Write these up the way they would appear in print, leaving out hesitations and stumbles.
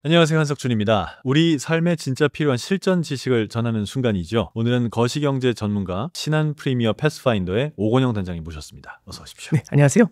안녕하세요, 한석준입니다. 우리 삶에 진짜 필요한 실전 지식을 전하는 순간이죠. 오늘은 거시경제 전문가 신한 프리미어 패스파인더의 오건영 단장님 모셨습니다. 어서 오십시오. 네, 안녕하세요.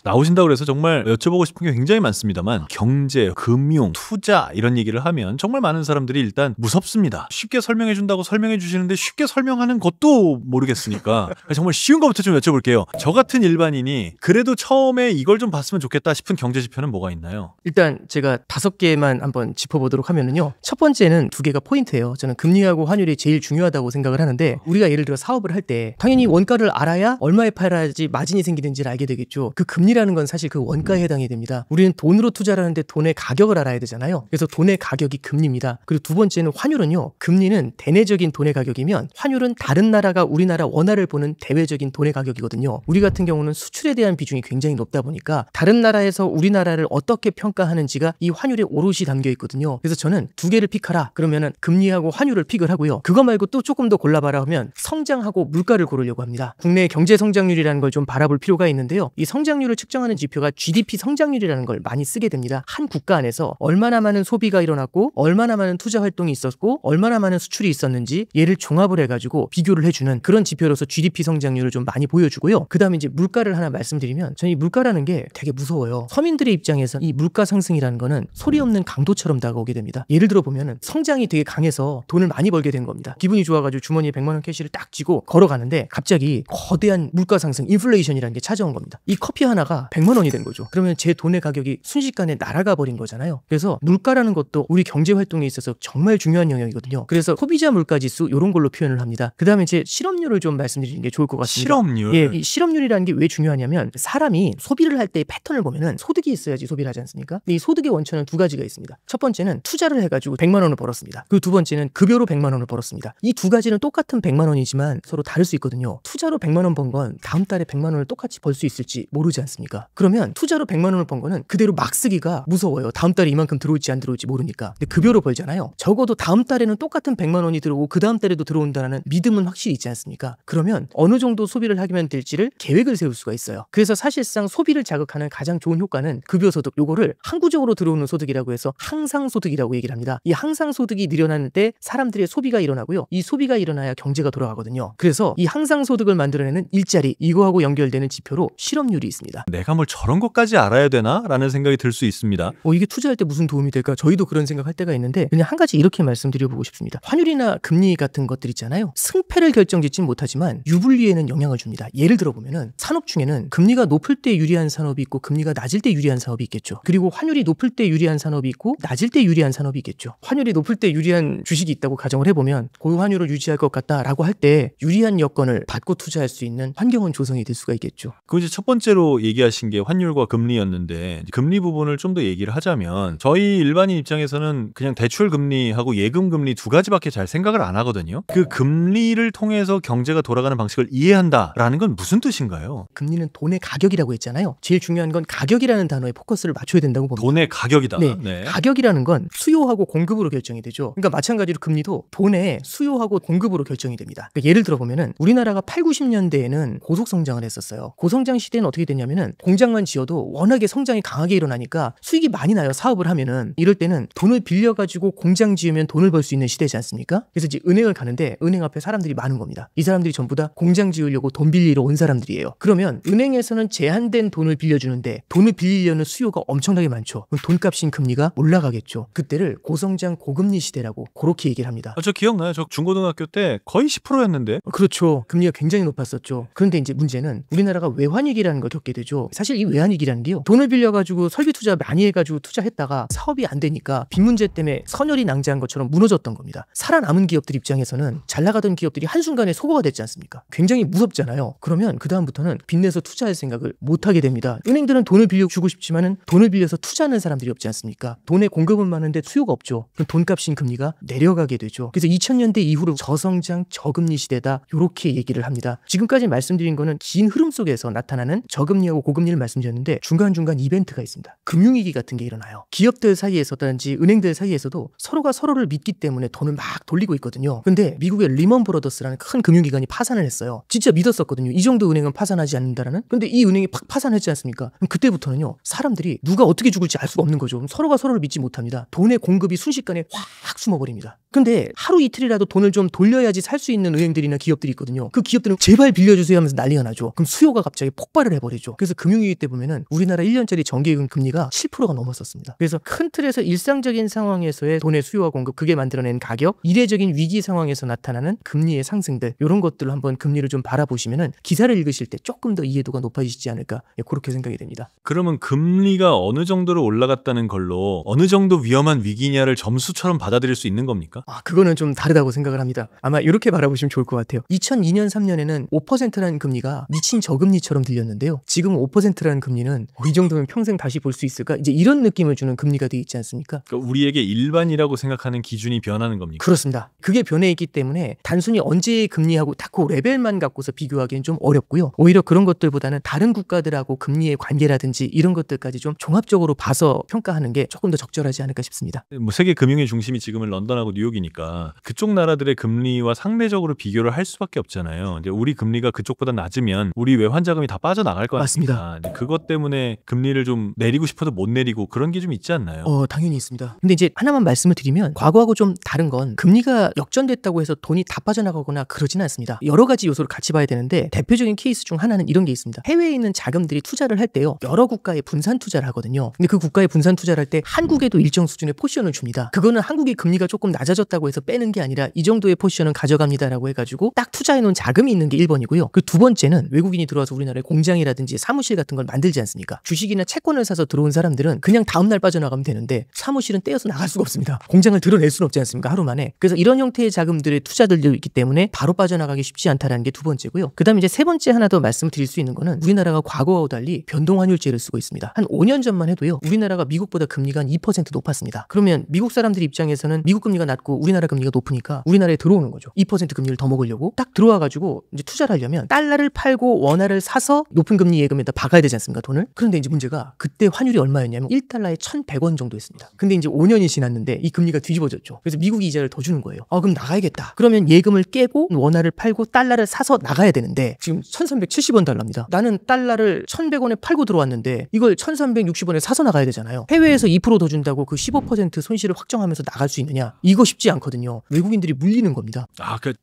나오신다고 해서 정말 여쭤보고 싶은 게 굉장히 많습니다만 경제, 금융, 투자 이런 얘기를 하면 정말 많은 사람들이 일단 무섭습니다. 쉽게 설명해 준다고 설명해 주시는데 쉽게 설명하는 것도 모르겠으니까 정말 쉬운 것부터 좀 여쭤볼게요. 저 같은 일반인이 그래도 처음에 이걸 좀 봤으면 좋겠다 싶은 경제 지표는 뭐가 있나요? 일단 제가 5개만 한번 짚어보도록 하면은요. 첫 번째는 2개가 포인트예요. 저는 금리하고 환율이 제일 중요하다고 생각을 하는데, 우리가 예를 들어 사업을 할 때 당연히 원가를 알아야 얼마에 팔아야지 마진이 생기는지를 알게 되겠죠. 그 금리라는 건 사실 그 원가에 해당이 됩니다. 우리는 돈으로 투자를 하는데 돈의 가격을 알아야 되잖아요. 그래서 돈의 가격이 금리입니다. 그리고 두 번째는 환율은요. 금리는 대내적인 돈의 가격이면 환율은 다른 나라가 우리나라 원화를 보는 대외적인 돈의 가격이거든요. 우리 같은 경우는 수출에 대한 비중이 굉장히 높다 보니까 다른 나라에서 우리나라를 어떻게 평가하는지가 이 환율에 오롯이 담겨 있거든요. 그래서 저는 2개를 픽하라 그러면은 금리하고 환율을 픽을 하고요. 그거 말고 또 조금 더 골라봐라 하면 성장하고 물가를 고르려고 합니다. 국내 경제 성장률이라는 걸 좀 바라볼 필요가 있는데요. 이 성장률을 측정하는 지표가 GDP 성장률이라는 걸 많이 쓰게 됩니다. 한 국가 안에서 얼마나 많은 소비가 일어났고 얼마나 많은 투자 활동이 있었고 얼마나 많은 수출이 있었는지 얘를 종합을 해가지고 비교를 해주는 그런 지표로서 GDP 성장률을 좀 많이 보여주고요. 그 다음에 이제 물가를 하나 말씀드리면, 저는 이 물가라는 게 되게 무서워요. 서민들의 입장에서 이 물가 상승이라는 거는 소리 없는 강도처럼 다가오게 됩니다. 예를 들어 보면은 성장이 되게 강해서 돈을 많이 벌게 된 겁니다. 기분이 좋아가지고 주머니에 100만 원 캐시를 딱 쥐고 걸어가는데 갑자기 거대한 물가 상승, 인플레이션이라는 게 찾아온 겁니다. 이 커피 하나가 100만 원이 된 거죠. 그러면 제 돈의 가격이 순식간에 날아가 버린 거잖아요. 그래서 물가라는 것도 우리 경제 활동에 있어서 정말 중요한 영역이거든요. 그래서 소비자 물가 지수 이런 걸로 표현을 합니다. 그 다음에 제 실업률을 좀 말씀드리는 게 좋을 것 같습니다. 실업률? 예, 이 실업률이라는 게 왜 중요하냐면, 사람이 소비를 할 때의 패턴을 보면은 소득이 있어야지 소비를 하지 않습니까? 근데 이 소득의 원천은 2가지가 있습니다. 첫 번째는 투자를 해가지고 100만 원을 벌었습니다. 그 두 번째는 급여로 100만 원을 벌었습니다. 이 2가지는 똑같은 100만 원이지만 서로 다를 수 있거든요. 투자로 100만 원 번 건 다음 달에 100만 원을 똑같이 벌 수 있을지 모르지 않습니까? 그러면 투자로 100만 원을 번 거는 그대로 막 쓰기가 무서워요. 다음 달에 이만큼 들어올지 안 들어올지 모르니까. 근데 급여로 벌잖아요. 적어도 다음 달에는 똑같은 100만 원이 들어오고 그 다음 달에도 들어온다는 믿음은 확실히 있지 않습니까? 그러면 어느 정도 소비를 하면 될지를 계획을 세울 수가 있어요. 그래서 사실상 소비를 자극하는 가장 좋은 효과는 급여소득, 요거를 항구적으로 들어오는 소득이라고 해서 항상소득이라고 얘기를 합니다. 이 항상소득이 늘어나는 때 사람들의 소비가 일어나고요. 이 소비가 일어나야 경제가 돌아가거든요. 그래서 이 항상소득을 만들어내는 일자리, 이거하고 연결되는 지표로 실업률이 있습니다. 내가 뭘 저런 것까지 알아야 되나? 라는 생각이 들 수 있습니다. 이게 투자할 때 무슨 도움이 될까? 저희도 그런 생각할 때가 있는데, 그냥 한 가지 이렇게 말씀드려보고 싶습니다. 환율이나 금리 같은 것들 있잖아요. 승패를 결정짓진 못하지만 유불리에는 영향을 줍니다. 예를 들어보면은 산업 중에는 금리가 높을 때 유리한 산업이 있고 금리가 낮을 때 유리한 산업이 있겠죠. 그리고 환율이 높을 때 유리한 산업이 있고 낮을 때 유리한 산업이 있겠죠. 환율이 높을 때 유리한 주식이 있다고 가정을 해보면 고환율을 유지할 것 같다라고 할 때 유리한 여건을 받고 투자할 수 있는 환경은 조성이 될 수가 있겠죠. 그 이제 첫 번째로 얘기하신 게 환율과 금리였는데, 금리 부분을 좀 더 얘기를 하자면 저희 일반인 입장에서는 그냥 대출 금리하고 예금 금리 2가지밖에 잘 생각을 안 하거든요. 그 금리를 통해서 경제가 돌아가는 방식을 이해한다라는 건 무슨 뜻인가요? 금리는 돈의 가격이라고 했잖아요. 제일 중요한 건 가격이라는 단어에 포커스를 맞춰야 된다고 봅니다. 돈의 가격이다. 네. 네. 가격이라는 건 수요하고 공급으로 결정이 되죠. 그러니까 마찬가지로 금리도 돈의 수요하고 공급으로 결정이 됩니다. 그러니까 예를 들어 보면은 우리나라가 8, 90년대에는 고속 성장을 했었어요. 고성장 시대는 어떻게 됐냐면은 공장만 지어도 워낙에 성장이 강하게 일어나니까 수익이 많이 나요. 사업을 하면은. 이럴 때는 돈을 빌려가지고 공장 지으면 돈을 벌 수 있는 시대지 않습니까? 그래서 이제 은행을 가는데 은행 앞에 사람들이 많은 겁니다. 이 사람들이 전부 다 공장 지으려고 돈 빌리러 온 사람들이에요. 그러면 은행에서는 제한된 돈을 빌려주는데 돈을 빌리려는 수요가 엄청나게 많죠. 그럼 돈값인 금리가 올라가겠죠. 그때를 고성장 고금리 시대라고 그렇게 얘기를 합니다. 저 기억나요. 저 중고등학교 때 거의 10%였는데. 그렇죠. 금리가 굉장히 높았었죠. 그런데 이제 문제는 우리나라가 외환위기라는 걸 겪게 되죠. 사실 이 외환위기라는 게요, 돈을 빌려가지고 설비 투자 많이 해가지고 투자했다가 사업이 안 되니까 빚 문제 때문에 선열이 낭자한 것처럼 무너졌던 겁니다. 살아남은 기업들 입장에서는 잘 나가던 기업들이 한순간에 소거가 됐지 않습니까? 굉장히 무섭잖아요. 그러면 그 다음부터는 빚내서 투자할 생각을 못하게 됩니다. 은행들은 돈을 빌려주고 싶지만은 돈을 빌려서 투자하는 사람들이 없지 않습니까? 돈의 공급은 많은데 수요가 없죠. 그럼 돈값인 금리가 내려가게 되죠. 그래서 2000년대 이후로 저성장 저금리 시대다, 이렇게 얘기를 합니다. 지금까지 말씀드린 거는 긴 흐름 속에서 나타나는 저금리하고 고금리를 말씀드렸는데, 중간중간 이벤트가 있습니다. 금융위기 같은 게 일어나요. 기업들 사이에서든지 은행들 사이에서도 서로가 서로를 믿기 때문에 돈을 막 돌리고 있거든요. 근데 미국의 리먼 브러더스라는 큰 금융기관이 파산을 했어요. 진짜 믿었었거든요. 이 정도 은행은 파산하지 않는다라는. 근데 이 은행이 팍 파산했지 않습니까? 그럼 그때부터는요, 사람들이 누가 어떻게 죽을지 알 수가 없는 거죠. 그럼 서로가 서로를 믿지 잊지 못합니다. 돈의 공급이 순식간에 확 숨어버립니다. 근데 하루 이틀이라도 돈을 좀 돌려야지 살 수 있는 은행들이나 기업들이 있거든요. 그 기업들은 제발 빌려주세요 하면서 난리가 나죠. 그럼 수요가 갑자기 폭발을 해버리죠. 그래서 금융위기 때 보면은 우리나라 1년짜리 정기예금 금리가 7%가 넘었었습니다. 그래서 큰 틀에서 일상적인 상황에서의 돈의 수요와 공급, 그게 만들어낸 가격, 이례적인 위기 상황에서 나타나는 금리의 상승들, 이런 것들로 한번 금리를 좀 바라보시면은 기사를 읽으실 때 조금 더 이해도가 높아지지 않을까, 그렇게 생각이 됩니다. 그러면 금리가 어느 정도로 올라갔다는 걸로 어느 정도 위험한 위기냐를 점수처럼 받아들일 수 있는 겁니까? 그거는 좀 다르다고 생각을 합니다. 아마 이렇게 바라보시면 좋을 것 같아요. 2002년 3년에는 5%라는 금리가 미친 저금리처럼 들렸는데요. 지금 5%라는 금리는 이 정도면 평생 다시 볼 수 있을까? 이제 이런 느낌을 주는 금리가 돼 있지 않습니까? 그러니까 우리에게 일반이라고 생각하는 기준이 변하는 겁니까? 그렇습니다. 그게 변해 있기 때문에 단순히 언제의 금리하고 딱 그 레벨만 갖고서 비교하기는 좀 어렵고요. 오히려 그런 것들보다는 다른 국가들하고 금리의 관계라든지 이런 것들까지 좀 종합적으로 봐서 평가하는 게 조금 더 적절하지 않을까 싶습니다. 뭐 세계 금융의 중심이 지금은 런던하고 뉴욕이니까 그쪽 나라들의 금리와 상대적으로 비교를 할 수밖에 없잖아요. 이제 우리 금리가 그쪽보다 낮으면 우리 외환자금이 다 빠져나갈 거 아닙니까? 맞습니다. 그것 때문에 금리를 좀 내리고 싶어도 못 내리고 그런 게 좀 있지 않나요? 당연히 있습니다. 근데 이제 하나만 말씀을 드리면 과거하고 좀 다른 건 금리가 역전됐다고 해서 돈이 다 빠져나가거나 그러지는 않습니다. 여러 가지 요소를 같이 봐야 되는데 대표적인 케이스 중 하나는 이런 게 있습니다. 해외에 있는 자금들이 투자를 할 때요, 여러 국가에 분산 투자를 하거든요. 근데 그 국가에 분산 투자를 할 때 한국에도 일정 수준의 포지션을 줍니다. 그거는 한국의 금리가 조금 낮아졌다고 해서 빼는 게 아니라 이 정도의 포지션은 가져갑니다라고 해가지고 딱 투자해놓은 자금이 있는 게 1번이고요. 그 두 번째는 외국인이 들어와서 우리나라에 공장이라든지 사무실 같은 걸 만들지 않습니까? 주식이나 채권을 사서 들어온 사람들은 그냥 다음날 빠져나가면 되는데 사무실은 떼어서 나갈 수가 없습니다. 공장을 드러낼 수는 없지 않습니까? 하루 만에. 그래서 이런 형태의 자금들의 투자들도 있기 때문에 바로 빠져나가기 쉽지 않다는 게 두 번째고요. 그 다음에 이제 세 번째 하나 더 말씀을 드릴 수 있는 거는 우리나라가 과거와 달리 변동환율제를 쓰고 있습니다. 한 5년 전만 해도요, 우리나라가 미국보다 금리가 한 2% 높았습니다. 그러면 미국 사람들 입장에서는 미국 금리가 낮고 우리나라 금리가 높으니까 우리나라에 들어오는 거죠. 2% 금리를 더 먹으려고 딱 들어와가지고 이제 투자를 하려면 달러를 팔고 원화를 사서 높은 금리 예금에다 박아야 되지 않습니까, 돈을? 그런데 이제 문제가 그때 환율이 얼마였냐면 1달러에 1,100원 정도였습니다. 근데 이제 5년이 지났는데 이 금리가 뒤집어졌죠. 그래서 미국이 이자를 더 주는 거예요. 그럼 나가야겠다. 그러면 예금을 깨고 원화를 팔고 달러를 사서 나가야 되는데 지금 1,370원 달러입니다. 나는 달러를 1,100원에 팔고 들어왔는데 이걸 1,360원에 사서 나가야 되잖아요. 해외에서 2% 더 준다고 그 15% 손실을 확정하면서 나갈 수 있느냐? 이거 쉽지 않거든요. 외국인들이 물리는 겁니다.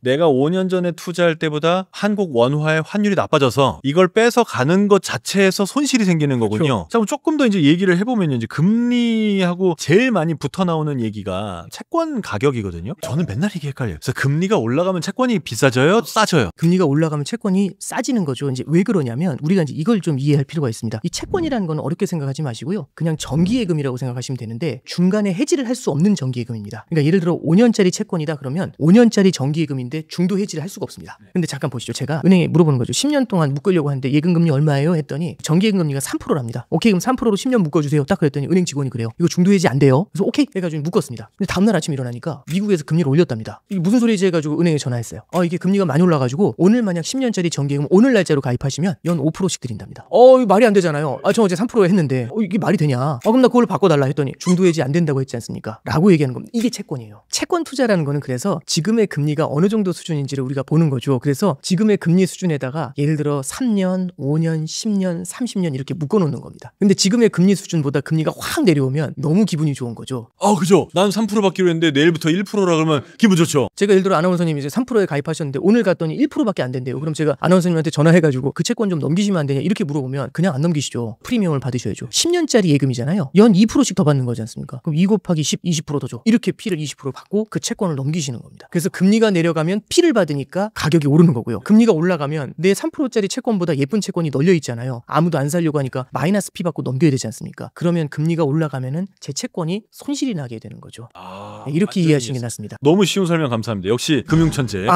내가 5년 전에 투자할 때보다 한국 원화의 환율이 나빠져서 이걸 빼서 가는 것 자체에서 손실이 생기는 거군요. 그렇죠. 자, 그럼 조금 더 이제 얘기를 해보면요, 이제 금리하고 제일 많이 붙어 나오는 얘기가 채권 가격이거든요. 저는 맨날 이게 헷갈려요. 그래서 금리가 올라가면 채권이 비싸져요? 싸져요? 금리가 올라가면 채권이 싸지는 거죠. 이제 왜 그러냐면 우리가 이제 이걸 좀 이해할 필요가 있습니다. 이 채권이라는 건 어렵게 생각하지 마시고요. 그냥 정기예금이라고 생각하시면 되는데 중간에 해지를 할 수 없는 정기예금입니다. 그러니까 예를 들어 5년짜리 채권이다 그러면 5년짜리 정기예금인데 중도 해지를 할 수가 없습니다. 근데 잠깐 보시죠. 제가 은행에 물어보는 거죠. 10년 동안 묶으려고 하는데 예금금리 얼마예요? 했더니 정기예금 금리가 3%랍니다. 오케이, 그럼 3%로 10년 묶어주세요. 딱 그랬더니 은행 직원이 그래요. 이거 중도 해지 안 돼요. 그래서 오케이 해가지고 묶었습니다. 근데 다음날 아침 일어나니까 미국에서 금리를 올렸답니다. 이게 무슨 소리지 해가지고 은행에 전화했어요. 이게 금리가 많이 올라가지고 오늘 만약 10년짜리 정기예금 오늘 날짜로 가입하시면 연 5%씩 드린답니다. 이거 말이 안 되잖아요. 저 어제 3% 했는데 이게 말이 되냐? 그럼 나 그걸 바꿔달라 했더니 중도 해지 안 된다고 했지 않습니까? 라고 얘기하는 겁니다. 이게 채권이에요. 채권 투자라는 거는 그래서 지금의 금리가 어느 정도 수준인지를 우리가 보는 거죠. 그래서 지금의 금리 수준에다가 예를 들어 3년, 5년, 10년, 30년 이렇게 묶어놓는 겁니다. 근데 지금의 금리 수준보다 금리가 확 내려오면 너무 기분이 좋은 거죠. 그죠. 난 3% 받기로 했는데 내일부터 1%라 그러면 기분 좋죠. 제가 예를 들어 아나운서님이 이제 3%에 가입하셨는데 오늘 갔더니 1%밖에 안 된대요. 그럼 제가 아나운서님한테 전화해가지고 그 채권 좀 넘기시면 안 되냐 이렇게 물어보면 그냥 안 넘기시죠. 프리미엄을 받으셔야죠. 10년짜리 예금이잖아요. 연 2%씩 더 받는 거지 않습니까? 그럼 2 곱하기 10, 20% 더 줘. 이렇게 피를 20% 받고 그 채권을 넘기시는 겁니다. 그래서 금리가 내려가면 피를 받으니까 가격이 오르는 거고요. 금리가 올라가면 내 3%짜리 채권보다 예쁜 채권이 널려 있잖아요. 아무도 안 살려고 하니까 마이너스 피 받고 넘겨야 되지 않습니까? 그러면 금리가 올라가면은 제 채권이 손실이 나게 되는 거죠. 이렇게 이해하시는 게 낫습니다. 너무 쉬운 설명 감사합니다. 역시 금융천재.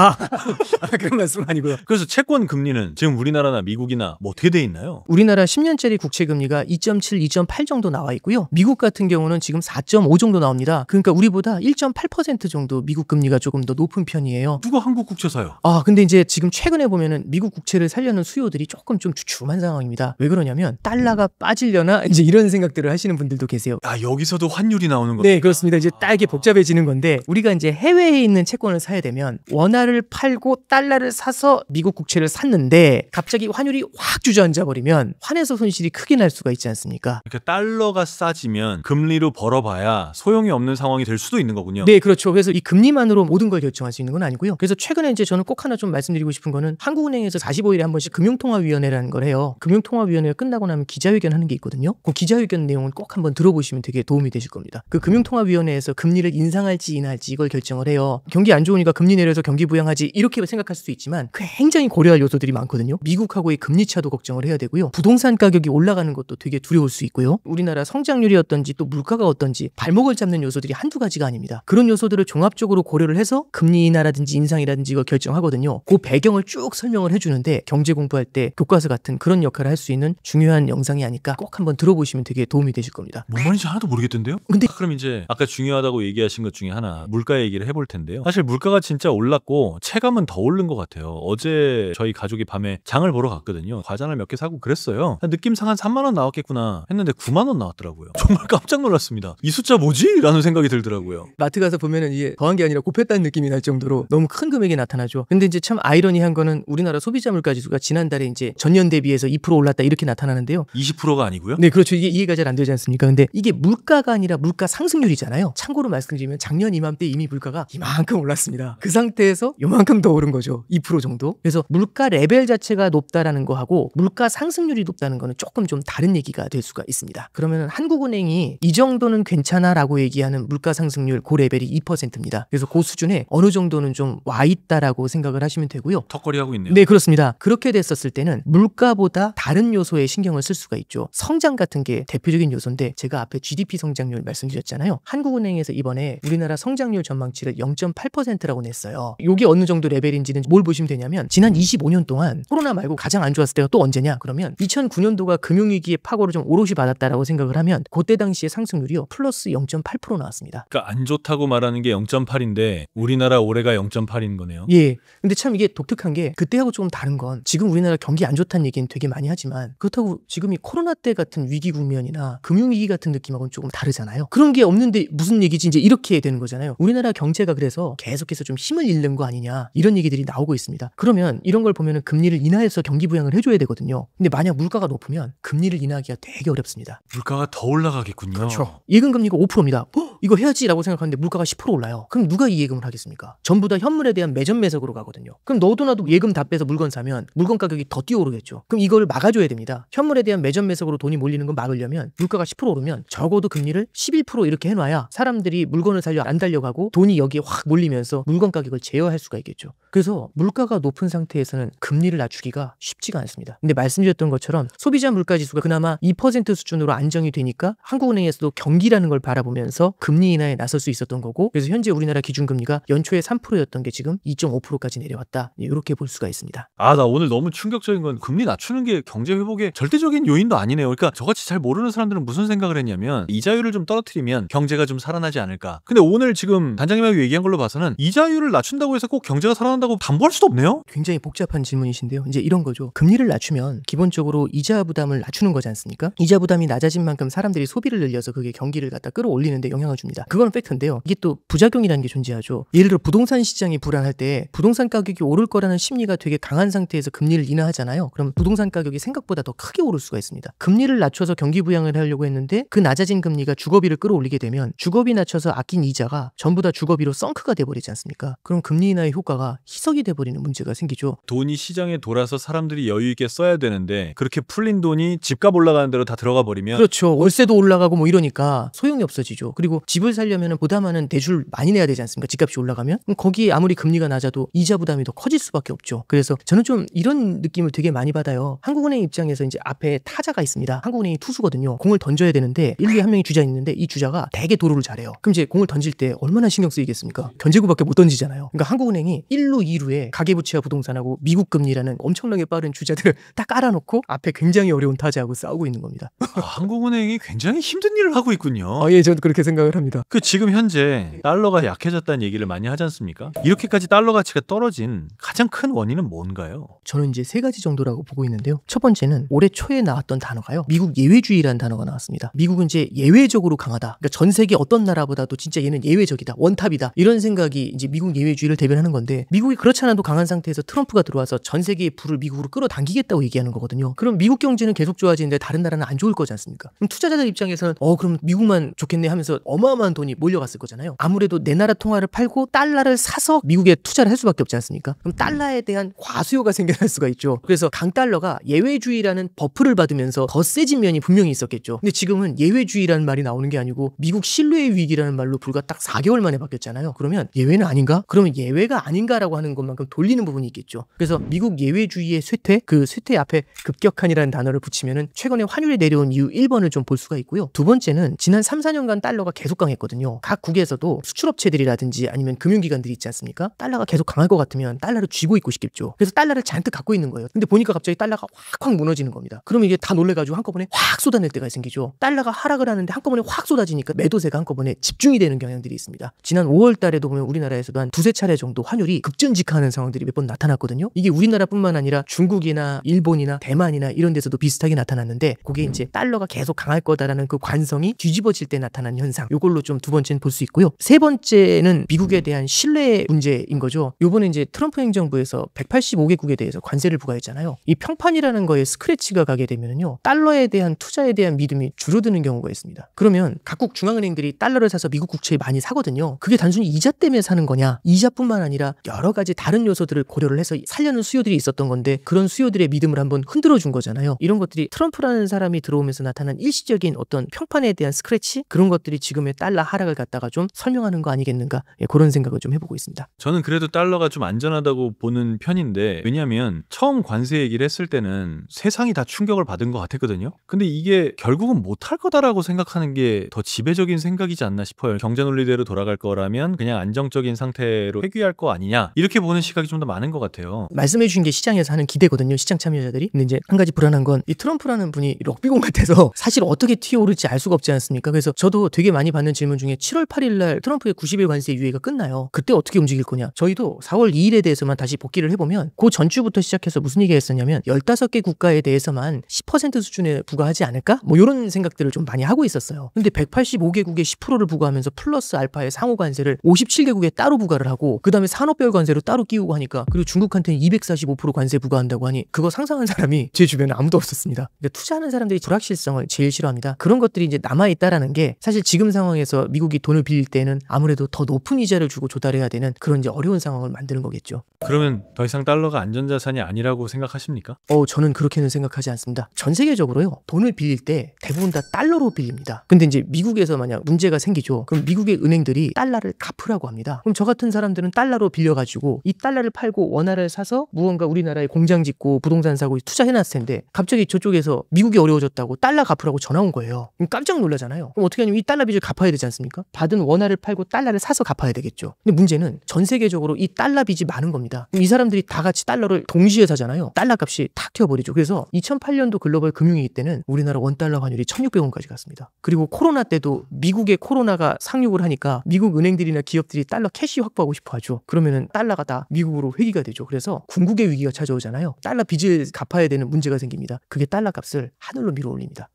그런 말씀 아니고요. 그래서 채권 금리는 지금 우리나라나 미국이나 뭐 어떻게 돼 있나요? 우리나라 10년짜리 국채 금리가 2.7, 2.8 정도 나와 있고요. 미국 같은 경우는 지금 4.5 정도 나옵니다. 그러니까 우리보다 우리보다 1.8% 정도 미국 금리가 조금 더 높은 편이에요. 누가 한국 국채 사요? 근데 이제 지금 최근에 보면은 미국 국채를 살려는 수요들이 조금 좀 주춤한 상황입니다. 왜 그러냐면 달러가 빠지려나 이제 이런 생각들을 하시는 분들도 계세요. 여기서도 환율이 나오는 거예요? 네, 그렇습니다. 이제 딸게 복잡해지는 건데 우리가 이제 해외에 있는 채권을 사야 되면 원화를 팔고 달러를 사서 미국 국채를 샀는데 갑자기 환율이 확 주저앉아 버리면 환에서 손실이 크게 날 수가 있지 않습니까? 그러니까 달러가 싸지면 금리로 벌어봐야 소용이 없는 상황이 될 수도 있는 거군요. 네, 그렇죠. 그래서 이 금리만으로 모든 걸 결정할 수 있는 건 아니고요. 그래서 최근에 이제 저는 꼭 하나 좀 말씀드리고 싶은 거는 한국은행에서 45일에 한 번씩 금융통화위원회라는 걸 해요. 금융통화위원회가 끝나고 나면 기자회견 하는 게 있거든요. 그 기자회견 내용은 꼭 한번 들어보시면 되게 도움이 되실 겁니다. 그 금융통화위원회에서 금리를 인상할지 인하할지 이걸 결정을 해요. 경기 안 좋으니까 금리 내려서 경기 부양하지 이렇게 생각할 수도 있지만 굉장히 고려할 요소들이 많거든요. 미국하고의 금리 차도 걱정을 해야 되고요. 부동산 가격이 올라가는 것도 되게 두려울 수 있고요. 우리나라 성장률이 어떤지 또 물가가 어떤지 발목을 잡는 요소들이 한두 가지가 아닙니다. 그런 요소들을 종합적으로 고려를 해서 금리 인하라든지 인상이라든지 이걸 결정하거든요. 그 배경을 쭉 설명을 해주는데 경제 공부할 때 교과서 같은 그런 역할을 할 수 있는 중요한 영상이 아닐까 꼭 한번 들어보시면 되게 도움이 되실 겁니다. 뭔 말인지 하나도 모르겠던데요? 근데 그럼 이제 아까 중요하다고 얘기하신 것 중에 하나 물가 얘기를 해볼 텐데요. 사실 물가가 진짜 올랐고 체감은 더 오른 것 같아요. 어제 저희 가족이 밤에 장을 보러 갔거든요. 과자를 몇 개 사고 그랬어요. 느낌상 한 3만 원 나왔겠구나 했는데 9만 원 나왔더라고요. 정말 깜짝 놀랐습니다. 이 숫자 뭐지? 라는 생각이 들더라고요. 마트 가서 보면은 이게 더한 게 아니라 곱했다는 느낌이 날 정도로 너무 큰 금액이 나타나죠. 근데 이제 참 아이러니한 거는 우리나라 소비자 물가 지수가 지난달에 이제 전년 대비해서 2% 올랐다 이렇게 나타나는데요. 20%가 아니고요? 네, 그렇죠. 이게 이해가 잘 안 되지 않습니까? 근데 이게 물가가 아니라 물가 상승률이잖아요. 참고로 말씀드리면 작년 이맘때 이미 물가가 이만큼 올랐습니다. 그 상태에서 요만큼 더 오른 거죠. 2% 정도. 그래서 물가 레벨 자체가 높다라는 거하고 물가 상승률이 높다는 거는 조금 좀 다른 얘기가 될 수가 있습니다. 그러면 한국은행이 이 정도는 괜찮아라고 얘기하는 물가 상승률 그 레벨이 2%입니다. 그래서 그 수준에 어느 정도는 좀 와 있다라고 생각을 하시면 되고요. 턱걸이 하고 있네요. 네, 그렇습니다. 그렇게 됐었을 때는 물가보다 다른 요소에 신경을 쓸 수가 있죠. 성장 같은 게 대표적인 요소인데 제가 앞에 GDP 성장률 말씀드렸잖아요. 한국은행에서 이번에 우리나라 성장률 전망치를 0.8%라고 냈어요. 이게 어느 정도 레벨인지는 뭘 보시면 되냐면 지난 25년 동안 코로나 말고 가장 안 좋았을 때가 또 언제냐? 그러면 2009년도가 금융위기의 파고를 좀 오롯이 받았다라고 생각을 하면 그때 당시의 상승률이요. 플러스 0.8% 나왔습니다. 그러니까 안 좋다고 말하는 게 0.8인데 우리나라 올해가 0.8인 거네요. 예. 근데 참 이게 독특한 게 그때하고 조금 다른 건 지금 우리나라 경기 안 좋다는 얘기는 되게 많이 하지만 그렇다고 지금이 코로나 때 같은 위기 국면이나 금융위기 같은 느낌하고는 조금 다르잖아요. 그런 게 없는데 무슨 얘기지 이제 이렇게 되는 거잖아요. 우리나라 경제가 그래서 계속해서 좀 힘을 잃는 거 아니냐 이런 얘기들이 나오고 있습니다. 그러면 이런 걸 보면은 금리를 인하해서 경기 부양을 해줘야 되거든요. 근데 만약 물가가 높으면 금리를 인하하기가 되게 어렵습니다. 물가가 더 올라가겠군요. 그렇죠. 예금금리가 5%입니다. 이거 해야지라고 생각하는데 물가가 10% 올라요. 그럼 누가 이 예금을 하겠습니까? 전부 다 현물에 대한 매점 매석으로 가거든요. 그럼 너도 나도 예금 다 빼서 물건 사면 물건 가격이 더 뛰어오르겠죠. 그럼 이걸 막아줘야 됩니다. 현물에 대한 매점 매석으로 돈이 몰리는 건 막으려면 물가가 10% 오르면 적어도 금리를 11% 이렇게 해놔야 사람들이 물건을 사려 안 달려가고 돈이 여기에 확 몰리면서 물건 가격을 제어할 수가 있겠죠. 그래서 물가가 높은 상태에서는 금리를 낮추기가 쉽지가 않습니다. 근데 말씀드렸던 것처럼 소비자 물가지수가 그나마 2% 수준으로 안정이 되니까 한국은행에서도 경기라는 걸 바라보면서 금리 인하에 나설 수 있었던 거고 그래서 현재 우리나라 기준금리가 연초에 3%였던 게 지금 2.5%까지 내려왔다. 이렇게 볼 수가 있습니다. 나 오늘 너무 충격적인 건 금리 낮추는 게 경제 회복의 절대적인 요인도 아니네요. 그러니까 저같이 잘 모르는 사람들은 무슨 생각을 했냐면 이자율을 좀 떨어뜨리면 경제가 좀 살아나지 않을까. 근데 오늘 지금 단장님하고 얘기한 걸로 봐서는 이자율을 낮춘다고 해서 꼭 경제가 살아난다고 담보할 수도 없네요. 굉장히 복잡한 질문이신데요. 이제 이런 거죠. 금리를 낮추면 기본적으로 이자 부담을 낮추는 거지 않습니까? 이자 부담이 낮아진 만큼 사람들이 소비를 늘려서 그게 경기를 갖다 끌어올리는데 영향을 줍니다. 그건 팩트인데요. 이게 또 부작용이라는 게 존재하죠. 예를 들어 부동산 시장이 불안할 때 부동산 가격이 오를 거라는 심리가 되게 강한 상태에서 금리를 인하하잖아요. 그럼 부동산 가격이 생각보다 더 크게 오를 수가 있습니다. 금리를 낮춰서 경기 부양을 하려고 했는데 그 낮아진 금리가 주거비를 끌어올리게 되면 주거비 낮춰서 아낀 이자가 전부 다 주거비로 썬크가 돼버리지 않습니까? 그럼 금리 인하의 효과가 희석이 돼버리는 문제가 생기죠. 돈이 시장에 돌아서 사람들이 여유 있게 써야 되는데 그렇게 풀린 돈이 집값 올라가는 대로 다 들어가 버리면 그렇죠. 월세도 올라가고 뭐 이러니까 소용이 없어지죠. 그리고 집을 살려면 보다 많은 대출 많이 내야 되지 않습니까? 집값이 올라가면 그럼 거기에 아무리 금리가 낮아도 이자 부담이 더 커질 수밖에 없죠. 그래서 저는 좀 이런 느낌을 되게 많이 받아요. 한국은행 입장에서 이제 앞에 타자가 있습니다. 한국은행이 투수거든요. 공을 던져야 되는데 1루에 한 명이 주자 있는데 이 주자가 되게 도루를 잘해요. 그럼 이제 공을 던질 때 얼마나 신경 쓰이겠습니까? 견제구밖에 못 던지잖아요. 그러니까 한국은행이 1루 2루에 가계부채와 부동산하고 미국 금리라는 엄청나게 빠른 주자들을 딱 깔아놓고 앞에 굉장히 어려운 타자하고 싸우고 있는 겁니다. 한국은행이 굉장히 힘든 일을 하고 있군요. 예, 저도 그렇게 생각을 합니다. 그 지금 현재 달러가 약해졌다는 얘기를 많이 하지 않습니까? 이렇게까지 달러 가치가 떨어진 가장 큰 원인은 뭔가요? 저는 이제 세 가지 정도라고 보고 있는데요. 첫 번째는 올해 초에 나왔던 단어가요. 미국 예외주의라는 단어가 나왔습니다. 미국은 이제 예외적으로 강하다. 그러니까 전 세계 어떤 나라보다도 진짜 얘는 예외적이다. 원탑이다. 이런 생각이 이제 미국 예외주의를 대변하는 건데 미국이 그렇지 않아도 강한 상태에서 트럼프가 들어와서 전 세계의 불을 미국으로 끌어당기겠다고 얘기하는 거거든요. 그럼 미국 경제는 계속 좋아지는데 다른 나라는 안 좋을 거지 않습니까? 그럼 투자자들 입장에서는 그럼 미국만 좋겠네 하면서 어마어마한 돈이 몰려갔을 거잖아요. 아무래도 내 나라 통화를 팔고 달러를 사서 미국에 투자를 할 수밖에 없지 않습니까? 그럼 달러에 대한 과수요가 생겨날 수가 있죠. 그래서 강달러가 예외주의라는 버프를 받으면서 더 세진 면이 분명히 있었겠죠. 근데 지금은 예외주의라는 말이 나오는 게 아니고 미국 신뢰의 위기라는 말로 불과 딱 4개월 만에 바뀌었잖아요. 그러면 예외는 아닌가? 그러면 예외가 아닌가라고 하는 것만큼 돌리는 부분이 있겠죠. 그래서 미국 예외주의의 쇠퇴, 그 쇠퇴 앞에 급격한이라는 단어를 붙이면은 최근에 환율이 내려온 이유 1번을 좀 볼 수가 있고요. 두 번째는 지난 3, 4년간 달러가 계속 강했거든요. 각 국에서도 수출업체들이라든지 아니면 금융기관들이 있지 않습니까? 달러가 계속 강할 것 같으면 달러를 쥐고 있고 싶겠죠. 그래서 달러를 잔뜩 갖고 있는 거예요. 근데 보니까 갑자기 달러가 확 무너지는 겁니다. 그러면 이게 다 놀래가지고 한꺼번에 확 쏟아낼 때가 생기죠. 달러가 하락을 하는데 한꺼번에 확 쏟아지니까 매도세가 한꺼번에 집중이 되는 경향들이 있습니다. 지난 5월 달에도 보면 우리나라에서도 한 두세 차례 정도 환율이 급전직하는 상황들이 몇 번 나타났거든요. 이게 우리나라뿐만 아니라 중국이나 일본이나 대만이나 이런 데서도 비슷하게 나타났는데 그게 이제 달러가 계속 강할 거다라는 그 관성이 뒤집어질 때 나타난 현상. 이걸로 좀 두 번째는 볼 수 있고요. 세 번째는 미국에 대한 신뢰 문제인 거죠. 요번에 이제 트럼프 행정부에서 185개국에 대해서 관세를 부과했잖아요. 이 평판이라는 거에 스크래치가 가게 되면은요. 달러에 대한 투자에 대한 믿음이 줄어드는 경우가 있습니다. 그러면 각국 중앙은행들이 달러를 사서 미국 국채 많이 사거든요. 그게 단순히 이자 때문에 사는 거냐? 이자뿐만 아니라 여러 가지 다른 요소들을 고려를 해서 살려는 수요들이 있었던 건데 그런 수요들의 믿음을 한번 흔들어 준 거잖아요. 이런 것들이 트럼프라는 사람이 들어오면서 나타난 일시적인 어떤 평판에 대한 스크래치? 그런 것들이 지금의 달러 하락을 갖다가 좀 설명하는 거 아니겠는가? 그런 생각을 좀 해보고 있습니다. 저는 그래도 달러가 좀 안전하다고 보는 편인데 왜냐하면 처음 관세 얘기를 했을 때는 세상이 다 충격을 받은 것 같았거든요. 근데 이게 결국은 못할 거다라고 생각하는 게 더 지배적인 생각이지 않나 싶어요. 경제 논리대로 돌아갈 거라면 그냥 안정적인 상태로 회귀할 거 아니냐 이렇게 보는 시각이 좀 더 많은 것 같아요. 말씀해 주신 게 시장에서 하는 기대거든요. 시장 참여자들이. 근데 이제 한 가지 불안한 건 이 트럼프라는 분이 럭비공 같아서 사실 어떻게 튀어오를지 알 수가 없지 않습니까? 그래서 저도 되게 많이 받는 질문 중에 7월 8일 날 트럼프의 90일 관세 유예가 끝나요. 그때 어떻게 움직일 거냐? 저희도 4월 2일에 대해서만 다시 복기를 해보면 그 전주부터 시작해서 무슨 얘기가 있었냐면 15개 국가에 대해서만 10% 수준에 부과하지 않을까? 뭐 이런 생각들을 좀 많이 하고 있었어요. 근데 185개국에 10%를 부과하면서 플러스 알파의 상호 관세를 57개국에 따로 부과를 하고 그 다음에 산업별 관세로 따로 끼우고 하니까 그리고 중국한테는 245% 관세 부과한다고 하니 그거 상상한 사람이 제 주변에 아무도 없었습니다. 그러니까 투자하는 사람들이 불확실성을 제일 싫어합니다. 그런 것들이 이제 남아있다라는 게 사실 지금 상황에서 미국이 돈을 빌릴 때는 아무래도 더 높은 이자를 주고 조달해야 되는 그런 이제 어려운 상황을 만드는 거겠죠. 그러면 더 이상 달러가 안전자산이 아니라고 생각하십니까? 저는 그렇게는 생각하지 않습니다. 전 세계적으로요. 돈을 빌릴 때 대부분 다 달러로 빌립니다. 근데 이제 미국에서 만약 문제가 생기죠. 그럼 미국의 은행들이 달러를 갚으라고 합니다. 그럼 저 같은 사람들은 달러로 빌려가지고 이 달러를 팔고 원화를 사서 무언가 우리나라에 공장 짓고 부동산 사고 투자해놨을 텐데 갑자기 저쪽에서 미국이 어려워졌다고 달러 갚으라고 전화 온 거예요. 그럼 깜짝 놀라잖아요. 그럼 어떻게 하냐면 이 달러 빚을 갚아야 되지 않습니까? 받은 원화를 팔고 달러를 사서 갚아야 되겠죠. 근데 문제는 전 세계적으로 이 달러 빚이 많은 겁니다. 그럼 이 사람들이 다 같이 달러를 동시에 사잖아요. 달러 값이 탁 튀어버리죠. 그래서 2008년도 글로벌 금융위기 때는 우리나라 원달러 환율이 1,600원까지 갔습니다. 그리고 코로나 때도 미국의 코로나가 상륙을 하니까 미국 은행들이나 기업들이 달러 캐시 확보하고 싶어 하죠. 그러면은 달러가 다 미국으로 회귀가 되죠. 그래서 궁극의 위기가 찾아오잖아요. 달러 빚을 갚아야 되는 문제가 생깁니다. 그게 달러 값을 하늘로 밀어 올립니다.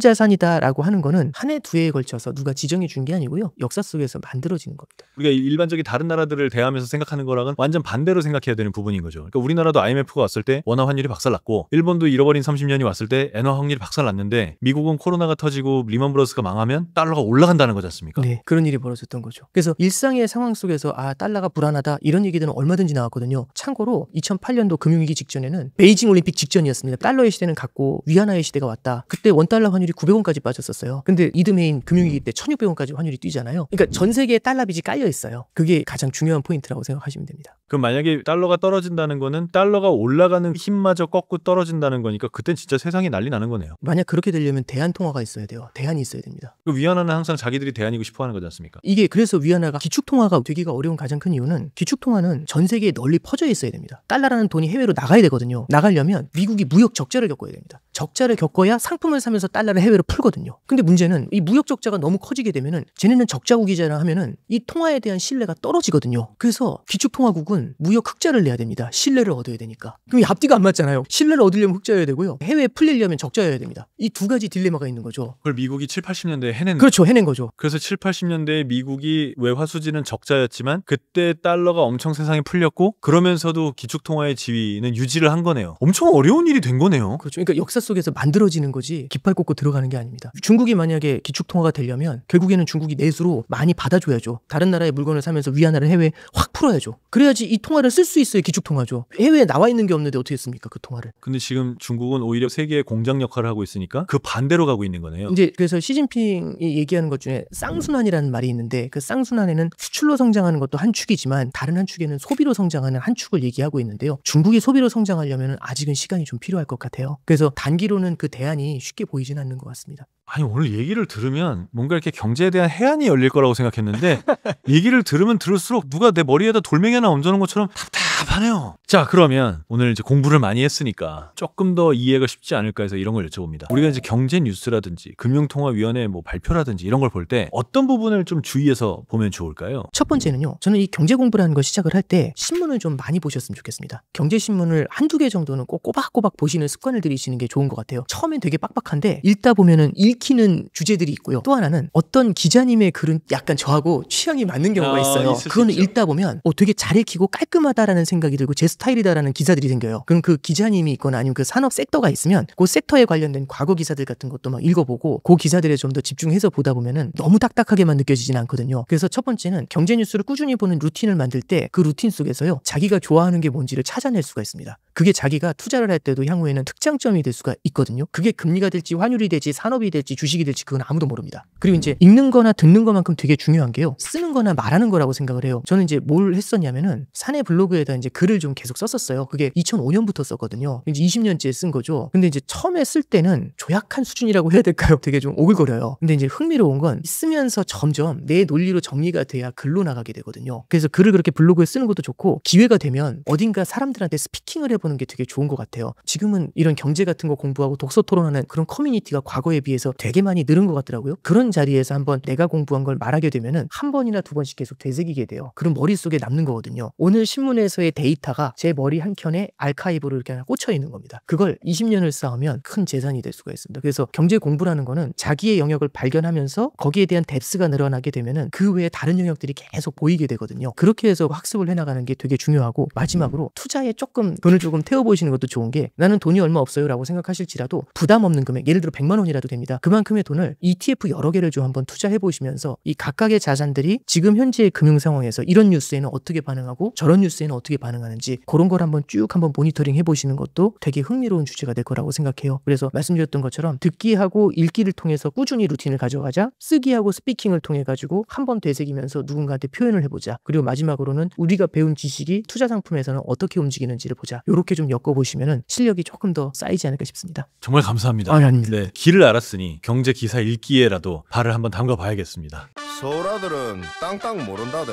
안전자산이다라고 하는 거는 한 해 두 해에 걸쳐서 누가 지정해 준 게 아니고요. 역사 속에서 만들어지는 겁니다. 우리가 일반적인 다른 나라들을 대하면서 생각하는 거랑은 완전 반대로 생각해야 되는 부분인 거죠. 그러니까 우리나라도 IMF가 왔을 때 원화 환율이 박살났고 일본도 잃어버린 30년이 왔을 때 엔화 환율이 박살났는데 미국은 코로나가 터지고 리먼 브러스가 망하면 달러가 올라간다는 거지 않습니까? 네, 그런 일이 벌어졌던 거죠. 그래서 일상의 상황 속에서 달러가 불안하다 이런 얘기들은 얼마든지 나왔거든요. 참고로 2008년도 금융위기 직전에는 베이징 올림픽 직전이었습니다. 달러의 시대는 갔고 위안화의 시대가 왔다. 그때 원달러 환율이 900원까지 빠졌었어요. 근데 이듬해인 금융위기 때 1600원까지 환율이 뛰잖아요. 그러니까 전 세계에 달러 빚이 깔려 있어요. 그게 가장 중요한 포인트라고 생각하시면 됩니다. 그럼 만약에 달러가 떨어진다는 거는 달러가 올라가는 힘마저 꺾고 떨어진다는 거니까 그땐 진짜 세상이 난리 나는 거네요. 만약 그렇게 되려면 대한 통화가 있어야 돼요. 대안이 있어야 됩니다. 그 위안화는 항상 자기들이 대안이고 싶어 하는 거지 않습니까? 이게 그래서 위안화가 기축통화가 되기가 어려운 가장 큰 이유는 기축통화는 전 세계에 널리 퍼져 있어야 됩니다. 달러라는 돈이 해외로 나가야 되거든요. 나가려면 미국이 무역 적자를 겪어야 됩니다. 적자를 겪어야 상품을 사면서 달러를 해외로 풀거든요. 근데 문제는 이 무역 적자가 너무 커지게 되면은 쟤네는 적자국이잖아 하면은 이 통화에 대한 신뢰가 떨어지거든요. 그래서 기축통화국은 무역 흑자를 내야 됩니다. 신뢰를 얻어야 되니까. 그럼 이 앞뒤가 안 맞잖아요. 신뢰를 얻으려면 흑자여야 되고요. 해외에 풀리려면 적자여야 됩니다. 이 두 가지 딜레마가 있는 거죠. 그걸 미국이 7, 80년대에 해낸 그렇죠. 해낸 거죠. 그래서 7, 80년대에 미국이 외화 수지는 적자였지만 그때 달러가 엄청 세상에 풀렸고 그러면서도 기축통화의 지위는 유지를 한 거네요. 엄청 어려운 일이 된 거네요. 그렇죠. 그러니까 역사 속에서 만들어지는 거지 깃발 꽂고 들어가는 게 아닙니다. 중국이 만약에 기축통화가 되려면 결국에는 중국이 내수로 많이 받아줘야죠. 다른 나라의 물건을 사면서 위안화를 해외에 확 풀어야죠. 그래야지 이 통화를 쓸 수 있어야 기축통화죠. 해외에 나와 있는 게 없는데 어떻게 씁니까? 그 통화를. 근데 지금 중국은 오히려 세계의 공장 역할을 하고 있으니까 그 반대로 가고 있는 거네요. 이제 그래서 시진핑이 얘기하는 것 중에 쌍순환이라는 말이 있는데 그 쌍순환에는 수출로 성장하는 것도 한 축이지만 다른 한 축에는 소비로 성장하는 한 축을 얘기하고 있는데요. 중국이 소비로 성장하려면 아직은 시간이 좀 필요할 것 같아요. 그래서 단기로는 그 대안이 쉽게 보이진 않는 것 같습니다. 아니 오늘 얘기를 들으면 뭔가 이렇게 경제에 대한 해안이 열릴 거라고 생각했는데 얘기를 들으면 들을수록 누가 내 머리에다 돌멩이 하나 얹어놓은 것처럼 답답하네요. 자 그러면 오늘 이제 공부를 많이 했으니까 조금 더 이해가 쉽지 않을까 해서 이런 걸 여쭤봅니다. 우리가 이제 경제 뉴스라든지 금융통화위원회 뭐 발표라든지 이런 걸 볼 때 어떤 부분을 좀 주의해서 보면 좋을까요? 첫 번째는요. 저는 이 경제 공부라는 걸 시작을 할 때 신문을 좀 많이 보셨으면 좋겠습니다. 경제신문을 한두 개 정도는 꼭 꼬박꼬박 보시는 습관을 들이시는 게 좋은 것 같아요. 처음엔 되게 빡빡한데 읽다 보면은 읽히는 주제들이 있고요. 또 하나는 어떤 기자님의 글은 약간 저하고 취향이 맞는 경우가 있어요. 그거는 읽다 보면 되게 잘 읽히고 깔끔하다라는 생각이 들고 제 스타일이다라는 기사들이 생겨요. 그럼 그 기자님이 있거나 아니면 그 산업 섹터가 있으면 그 섹터에 관련된 과거 기사들 같은 것도 막 읽어보고 그 기사들에 좀 더 집중해서 보다 보면은 너무 딱딱하게만 느껴지진 않거든요. 그래서 첫 번째는 경제 뉴스를 꾸준히 보는 루틴을 만들 때 그 루틴 속에서요. 자기가 좋아하는 게 뭔지를 찾아낼 수가 있습니다. 그게 자기가 투자를 할 때도 향후에는 특장점이 될 수가 있거든요. 그게 금리가 될지 환율이 될지 산업이 될지 주식이 될지 그건 아무도 모릅니다. 그리고 이제 읽는 거나 듣는 것만큼 되게 중요한 게요. 쓰는 거나 말하는 거라고 생각을 해요. 저는 이제 뭘 했었냐면은 사내 블로그에다 이제 글을 좀 계속 썼었어요. 그게 2005년부터 썼거든요. 이제 20년째 쓴 거죠. 근데 이제 처음에 쓸 때는 조약한 수준이라고 해야 될까요? 되게 좀 오글거려요. 근데 이제 흥미로운 건 쓰면서 점점 내 논리로 정리가 돼야 글로 나가게 되거든요. 그래서 글을 그렇게 블로그에 쓰는 것도 좋고 기회가 되면 어딘가 사람들한테 스피킹을 해보는 게 되게 좋은 것 같아요. 지금은 이런 경제 같은 거 공부하고 독서 토론하는 그런 커뮤니티가 과거에 비해서 되게 많이 늘은 것 같더라고요. 그런 자리에서 한번 내가 공부한 걸 말하게 되면은 한 번이나 두 번씩 계속 되새기게 돼요. 그럼 머릿속에 남는 거거든요. 오늘 신문에서의 데이터가 제 머리 한켠에 알카이브로 이렇게 하나 꽂혀 있는 겁니다. 그걸 20년을 쌓으면 큰 재산이 될 수가 있습니다. 그래서 경제 공부라는 거는 자기의 영역을 발견하면서 거기에 대한 뎁스가 늘어나게 되면은 그 외에 다른 영역들이 계속 보이게 되거든요. 그렇게 해서 학습을 해나가는 게 되게 중요하고 마지막으로 투자에 조금 돈을 조금 태워보시는 것도 좋은 게 나는 돈이 얼마 없어요 라고 생각하실지라도 부담 없는 금액 예를 들어 100만 원이라도 됩니다. 그만큼의 돈을 ETF 여러 개를 좀 한번 투자해보시면서 이 각각의 자산들이 지금 현재의 금융 상황에서 이런 뉴스에는 어떻게 반응하고 저런 뉴스에는 어떻게 반응하는지 그런 걸 한번 쭉 한번 모니터링 해보시는 것도 되게 흥미로운 주제가 될 거라고 생각해요. 그래서 말씀드렸던 것처럼 듣기하고 읽기를 통해서 꾸준히 루틴을 가져가자 쓰기하고 스피킹을 통해 가지고 한번 되새기면서 누군가한테 표현을 해보자. 그리고 마지막으로는 우리가 배운 지식이 투자 상품에서는 어떻게 움직이는지를 보자. 이렇게 좀 엮어보시면 실력이 조금 더 쌓이지 않을까 싶습니다. 정말 감사합니다. 아닙니다. 네, 길을 알았으니 경제 기사 읽기에라도 발을 한번 담가 봐야겠습니다. 서울 아들은 땅땅 모른다대.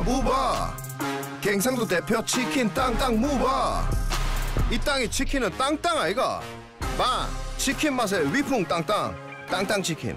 무바 갱상도 대표 치킨 땅땅 무바. 이 땅이 치킨은 땅땅 아이가. 치킨 맛에 위풍 땅땅 치킨.